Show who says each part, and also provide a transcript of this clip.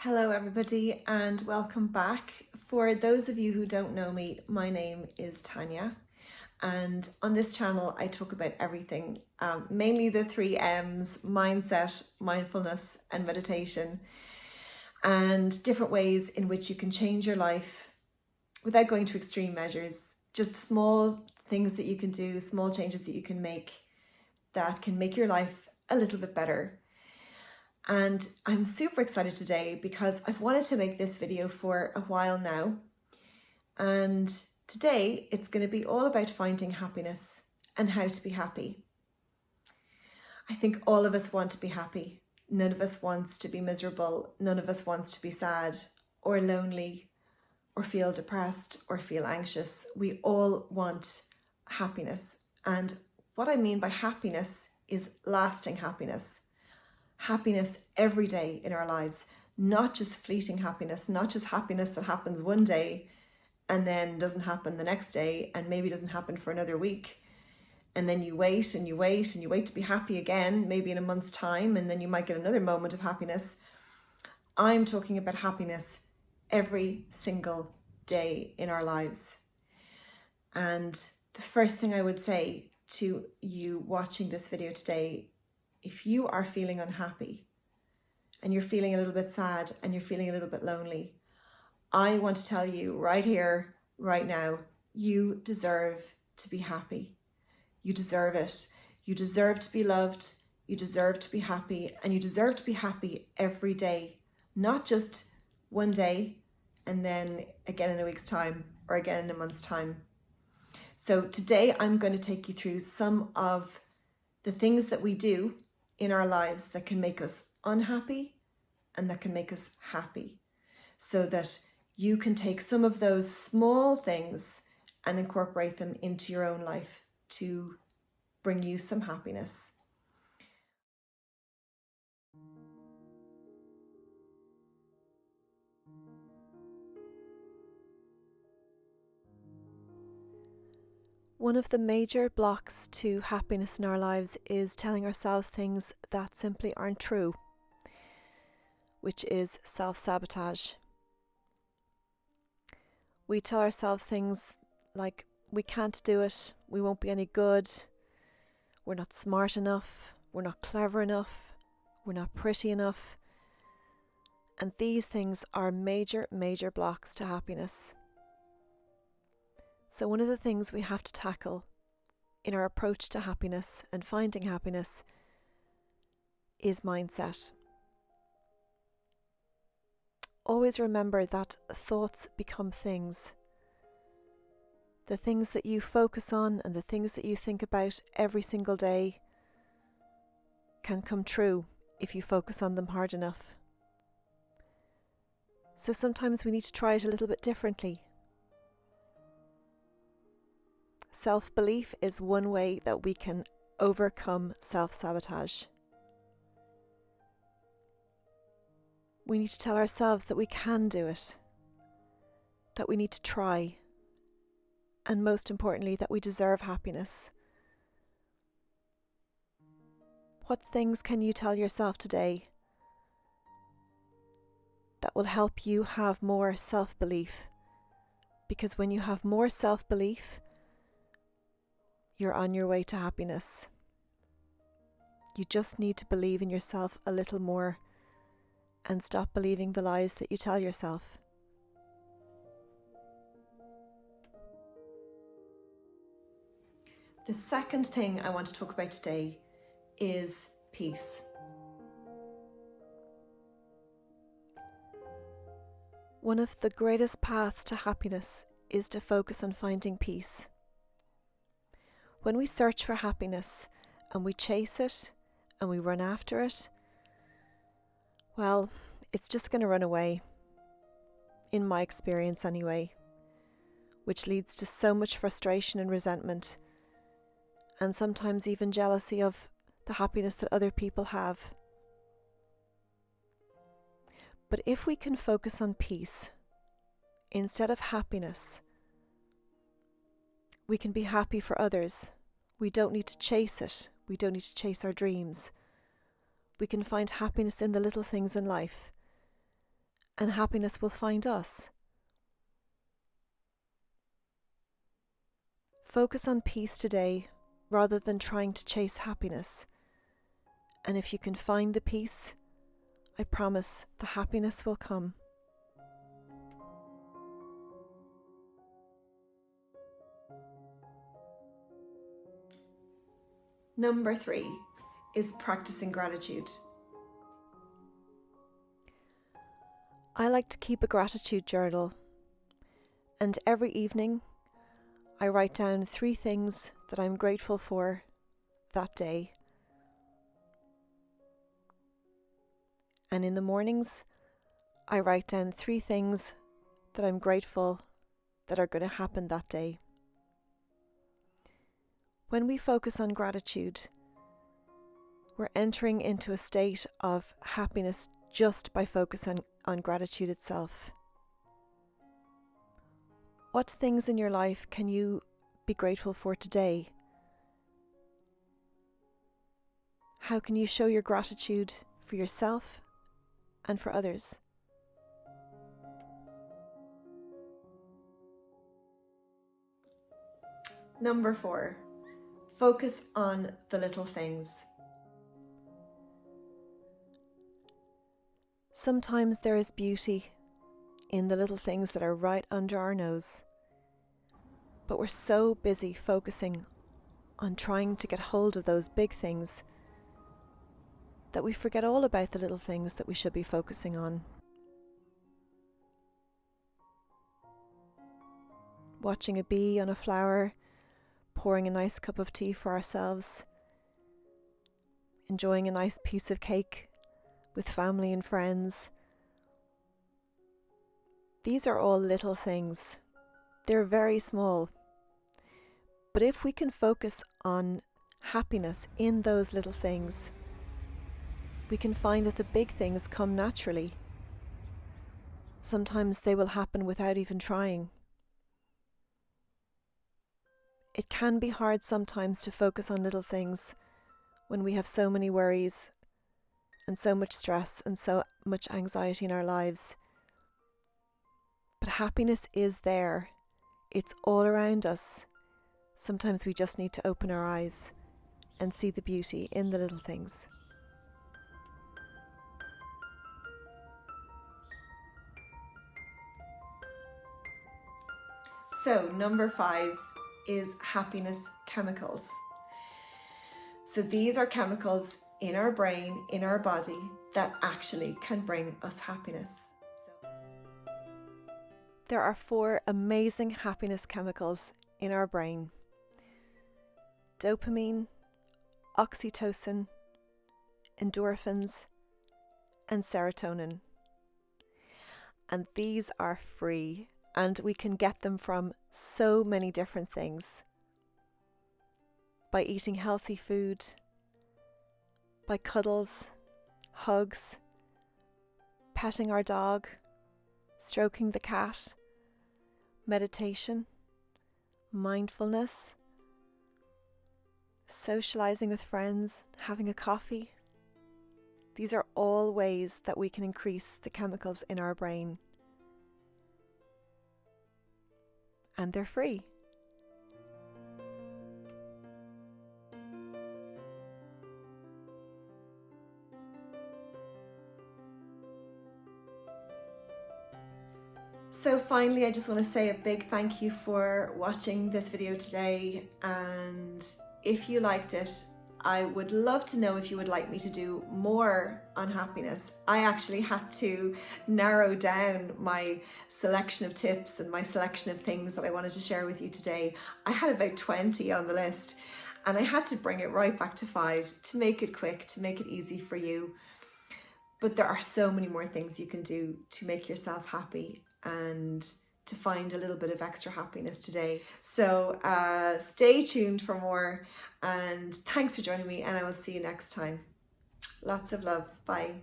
Speaker 1: Hello everybody and welcome back. For those of you who don't know me, my name is Tanya, and on this channel I talk about everything, mainly the 3 M's: mindset, mindfulness and meditation, and different ways in which you can change your life without going to extreme measures. Just small things that you can do, small changes that you can make that can make your life a little bit better. And I'm super excited today because I've wanted to make this video for a while now. And today it's going to be all about finding happiness and how to be happy. I think all of us want to be happy. None of us wants to be miserable. None of us wants to be sad or lonely or feel depressed or feel anxious. We all want happiness. And what I mean by happiness is lasting happiness. Happiness every day in our lives, not just fleeting happiness, not just happiness that happens one day and then doesn't happen the next day and maybe doesn't happen for another week. And then you wait and you wait and you wait to be happy again, maybe in a month's time, and then you might get another moment of happiness. I'm talking about happiness every single day in our lives. And the first thing I would say to you watching this video today, if you are feeling unhappy and you're feeling a little bit sad and you're feeling a little bit lonely, I want to tell you right here, right now, you deserve to be happy. You deserve it. You deserve to be loved. You deserve to be happy, and you deserve to be happy every day, not just one day and then again in a week's time or again in a month's time. So today I'm going to take you through some of the things that we do in our lives that can make us unhappy and that can make us happy, so that you can take some of those small things and incorporate them into your own life to bring you some happiness.
Speaker 2: One of the major blocks to happiness in our lives is telling ourselves things that simply aren't true, which is self-sabotage. We tell ourselves things like we can't do it, we won't be any good, we're not smart enough, we're not clever enough, we're not pretty enough. And these things are major blocks to happiness. So one of the things we have to tackle in our approach to happiness and finding happiness is mindset. Always remember that thoughts become things. The things that you focus on and the things that you think about every single day can come true if you focus on them hard enough. So sometimes we need to try it a little bit differently. Self-belief is one way that we can overcome self-sabotage. We need to tell ourselves that we can do it, that we need to try, and most importantly, that we deserve happiness. What things can you tell yourself today that will help you have more self-belief? Because when you have more self-belief, you're on your way to happiness. You just need to believe in yourself a little more and stop believing the lies that you tell yourself.
Speaker 1: The second thing I want to talk about today is peace.
Speaker 2: One of the greatest paths to happiness is to focus on finding peace. When we search for happiness and we chase it and we run after it, well, it's just going to run away, in my experience anyway, which leads to so much frustration and resentment, and sometimes even jealousy of the happiness that other people have. But if we can focus on peace instead of happiness, we can be happy for others. We don't need to chase it. We don't need to chase our dreams. We can find happiness in the little things in life. and happiness will find us. Focus on peace today rather than trying to chase happiness. And if you can find the peace, I promise the happiness will come.
Speaker 1: Number 3 is practicing gratitude.
Speaker 2: I like to keep a gratitude journal, and every evening I write down 3 things that I'm grateful for that day. And in the mornings, I write down 3 things that I'm grateful that are going to happen that day. When we focus on gratitude, we're entering into a state of happiness just by focusing on gratitude itself. What things in your life can you be grateful for today? How can you show your gratitude for yourself and for others?
Speaker 1: Number 4, focus on the little things.
Speaker 2: Sometimes there is beauty in the little things that are right under our nose, but we're so busy focusing on trying to get hold of those big things that we forget all about the little things that we should be focusing on. Watching a bee on a flower, pouring a nice cup of tea for ourselves, enjoying a nice piece of cake with family and friends. These are all little things. They're very small. But if we can focus on happiness in those little things, we can find that the big things come naturally. Sometimes they will happen without even trying. It can be hard sometimes to focus on little things when we have so many worries and so much stress and so much anxiety in our lives. But happiness is there. It's all around us. Sometimes we just need to open our eyes and see the beauty in the little things.
Speaker 1: So number 5 is happiness chemicals. So these are chemicals in our brain, in our body, that actually can bring us happiness.
Speaker 2: There are 4 amazing happiness chemicals in our brain: dopamine, oxytocin, endorphins, and serotonin. And these are free, and we can get them from so many different things. By eating healthy food, by cuddles, hugs, petting our dog, stroking the cat, meditation, mindfulness, socializing with friends, having a coffee. These are all ways that we can increase the chemicals in our brain. And they're free.
Speaker 1: So finally, I just want to say a big thank you for watching this video today, and if you liked it, I would love to know if you would like me to do more on happiness. I actually had to narrow down my selection of tips and my selection of things that I wanted to share with you today. I had about 20 on the list, and I had to bring it right back to 5 to make it quick, to make it easy for you. But there are so many more things you can do to make yourself happy and to find a little bit of extra happiness today. So stay tuned for more, and thanks for joining me, and I will see you next time. Lots of love. Bye.